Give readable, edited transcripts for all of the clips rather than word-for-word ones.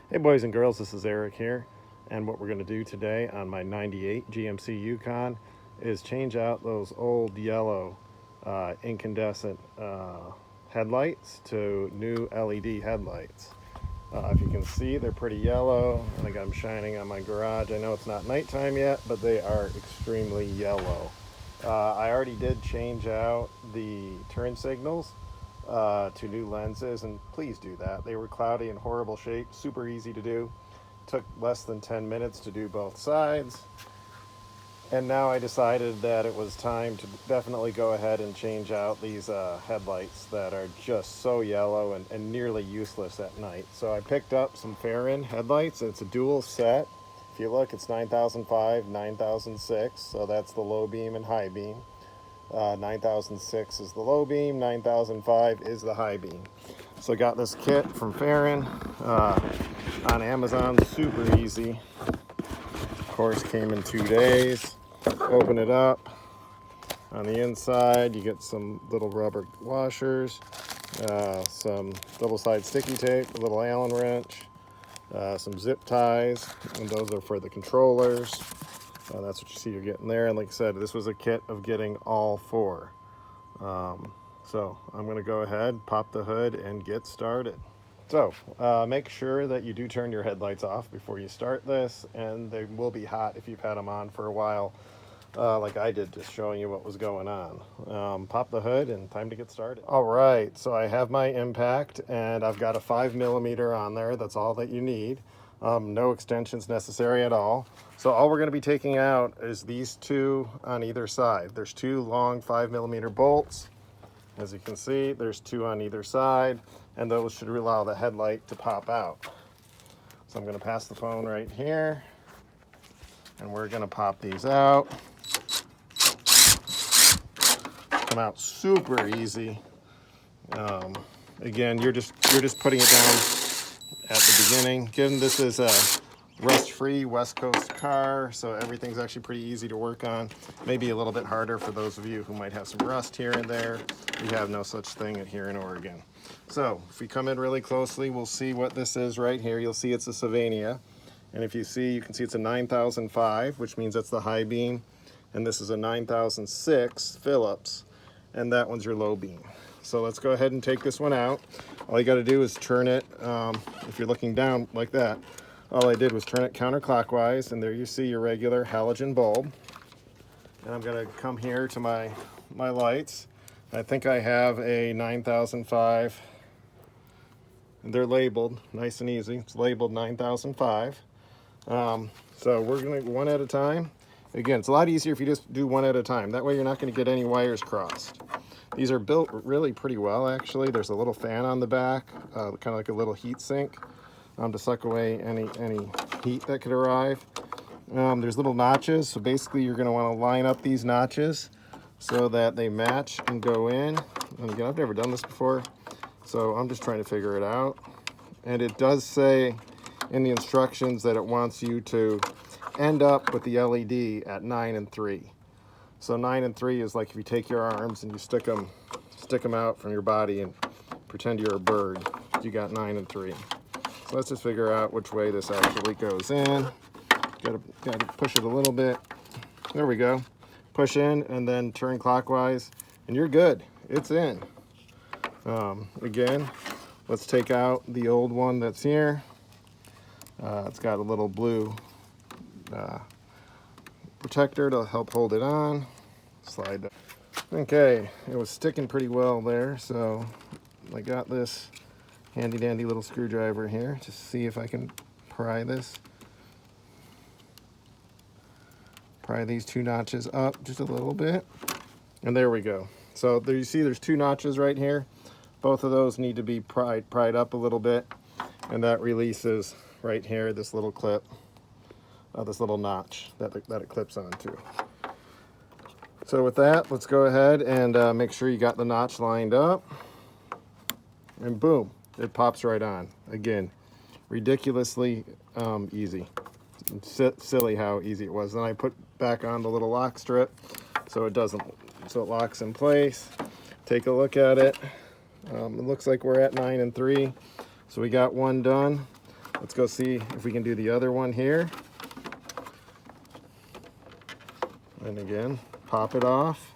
Hey boys and girls, this is Eric here, and what we're going to do today on my 98 GMC Yukon is change out those old yellow incandescent headlights to new LED headlights. If you can see, they're pretty yellow. I think I'm shining on my garage. I know it's not nighttime yet, but they are extremely yellow. I already did change out the turn signals to new lenses, and please do that. They were cloudy and horrible shape, super easy to do. Took less than 10 minutes to do both sides. And now I decided that it was time to definitely go ahead and change out these headlights that are just so yellow and nearly useless at night. So I picked up some Farron headlights. It's a dual set. If you look, it's 9005, 9006, so that's the low beam and high beam. 9006 is the low beam, 9005 is the high beam. So I got this kit from Farron on Amazon, super easy. Of course, came in 2 days. Open it up. On the inside, you get some little rubber washers, some double-side sticky tape, a little Allen wrench, some zip ties, and those are for the controllers. That's what you see you're getting there. And like I said, this was a kit of getting all four. So I'm going to go ahead, pop the hood, and get started. So make sure that you do turn your headlights off before you start this, and they will be hot if you've had them on for a while, like I did, just showing you what was going on. Pop the hood and time to get started. All right, so I have my impact, and I've got a 5mm on there. That's all that you need. No extensions necessary at all. So all we're going to be taking out is these two on either side. There's two long 5mm bolts. As you can see, there's two on either side, and those should allow the headlight to pop out. So I'm going to pass the phone right here, and we're going to pop these out. Come out super easy. Again, you're just putting it down at the beginning. Given this is a rust-free West Coast car, so everything's actually pretty easy to work on. Maybe a little bit harder for those of you who might have some rust here and there. We have no such thing here in Oregon. So if we come in really closely, we'll see what this is right here. You'll see it's a Sylvania, and if you see, you can see it's a 9005, which means that's the high beam, and this is a 9006 Phillips, and that one's your low beam. So let's go ahead and take this one out. All you got to do is turn it, if you're looking down like that, all I did was turn it counterclockwise, and there you see your regular halogen bulb. And I'm going to come here to my lights. I think I have a 9005, and they're labeled, nice and easy. It's labeled 9005. So we're going to go one at a time. Again, it's a lot easier if you just do one at a time. That way you're not going to get any wires crossed. These are built really pretty well, actually. There's a little fan on the back, kind of like a little heat sink, to suck away any heat that could arrive. There's little notches, so basically you're going to want to line up these notches so that they match and go in. And again, I've never done this before, so I'm just trying to figure it out. And it does say in the instructions that it wants you to end up with the LED at 9 and 3. So 9 and 3 is like if you take your arms and you stick them out from your body and pretend you're a bird. You got 9 and 3. So let's just figure out which way this actually goes in. Gotta push it a little bit. There we go. Push in and then turn clockwise, and you're good. It's in. Again, let's take out the old one that's here. It's got a little blue protector to help hold it on. Slide that. Okay, it was sticking pretty well there, so I got this handy dandy little screwdriver here to see if I can pry this. Pry these two notches up just a little bit, and there we go. So there you see there's two notches right here. Both of those need to be pried up a little bit, and that releases right here this little clip, this little notch that it clips onto. So with that, let's go ahead and make sure you got the notch lined up, and boom, it pops right on. Again, ridiculously easy. Silly how easy it was. Then I put back on the little lock strip so it locks in place. Take a look at it. It looks like we're at 9 and 3, so we got one done. Let's go see if we can do the other one here. And again, pop it off.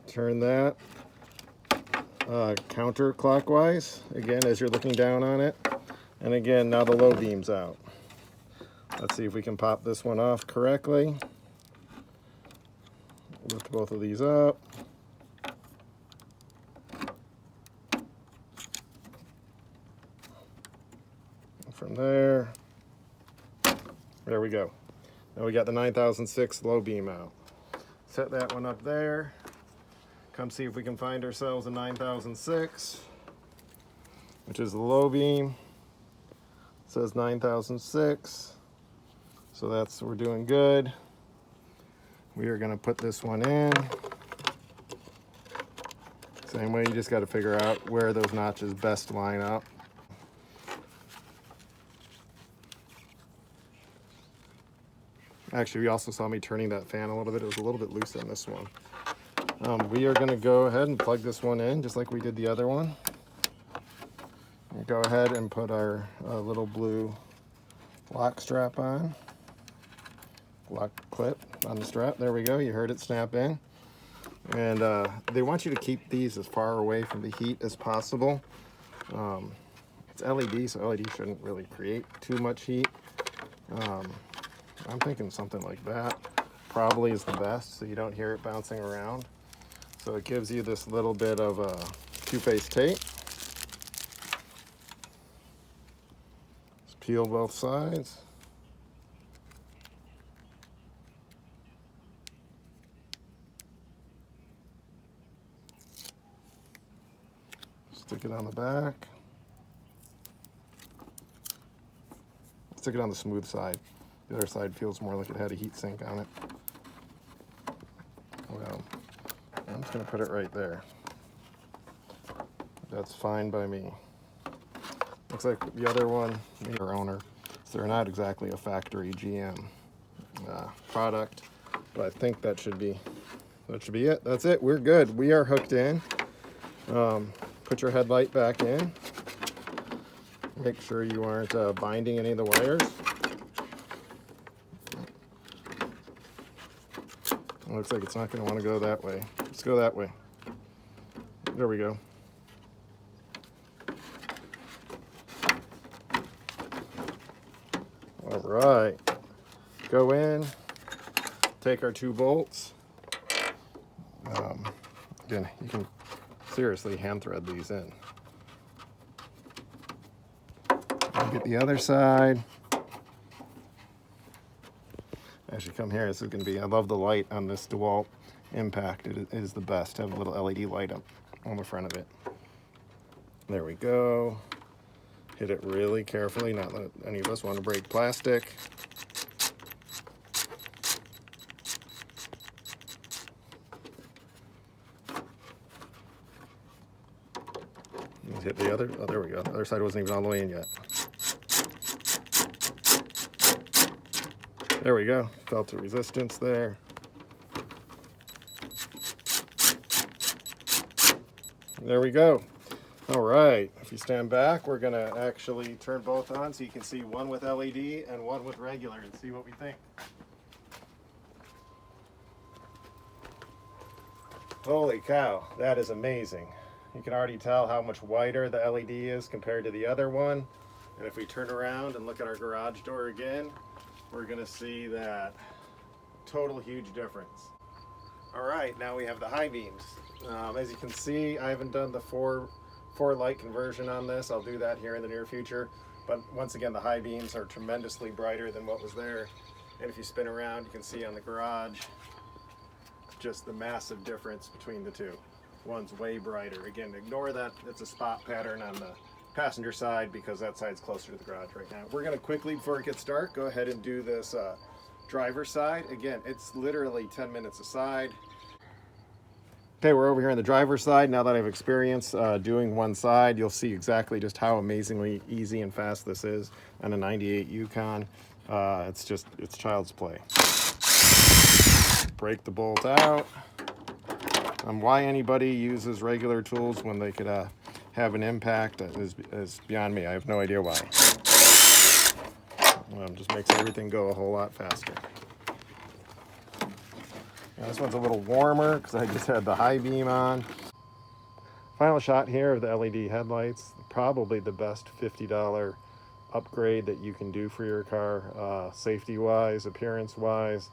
Turn that counterclockwise, again, as you're looking down on it. And again, now the low beam's out. Let's see if we can pop this one off correctly. Lift both of these up. From there we go. Now we got the 9006 low beam out. Set that one up there. Come see if we can find ourselves a 9006, which is the low beam. It says 9006, so we're doing good. We are going to put this one in. Same way, you just got to figure out where those notches best line up. Actually, you also saw me turning that fan a little bit. It was a little bit loose on this one. We are going to go ahead and plug this one in just like we did the other one. We'll go ahead and put our little blue lock strap on. Lock clip on the strap. There we go. You heard it snap in. And they want you to keep these as far away from the heat as possible. It's LED, so LED shouldn't really create too much heat. I'm thinking something like that probably is the best, so you don't hear it bouncing around. So it gives you this little bit of two-phase tape. Just peel both sides. Stick it on the back. Stick it on the smooth side. The other side feels more like it had a heat sink on it. Well, I'm just going to put it right there. That's fine by me. Looks like the other one, your owner, so they're not exactly a factory GM product, but I think that should be it. That's it. We're good. We are hooked in. Put your headlight back in. Make sure you aren't binding any of the wires. It looks like it's not going to want to go that way. Let's go that way. There we go. All right. Go in. Take our 2 bolts. Again, you can seriously hand thread these in. I'll get the other side. As you come here, this is going to be, I love the light on this DeWalt Impact. It is the best. Have a little LED light up on the front of it. There we go. Hit it really carefully, not that any of us want to break plastic. Let's hit the other, oh there we go. The other side wasn't even all the way in yet. There we go. Felt the resistance there. There we go. All right. If you stand back, we're going to actually turn both on so you can see one with LED and one with regular and see what we think. Holy cow, that is amazing. You can already tell how much wider the LED is compared to the other one. And if we turn around and look at our garage door again, we're going to see that total huge difference. All right, now we have the high beams. As you can see, I haven't done the four light conversion on this. I'll do that here in the near future. But once again, the high beams are tremendously brighter than what was there. And if you spin around, you can see on the garage just the massive difference between the two. One's way brighter. Again, ignore that it's a spot pattern on the passenger side because that side's closer to the garage right now. We're going to quickly, before it gets dark, go ahead and do this driver's side. Again, it's literally 10 minutes aside. Okay, we're over here on the driver's side. Now that I've experienced doing one side, you'll see exactly just how amazingly easy and fast this is on a 98 Yukon. It's child's play. Break the bolt out. Why anybody uses regular tools when they could have an impact is beyond me. I have no idea why. Just makes everything go a whole lot faster. Now, this one's a little warmer because I just had the high beam on. Final shot here of the LED headlights. Probably the best $50 upgrade that you can do for your car, safety-wise, appearance-wise.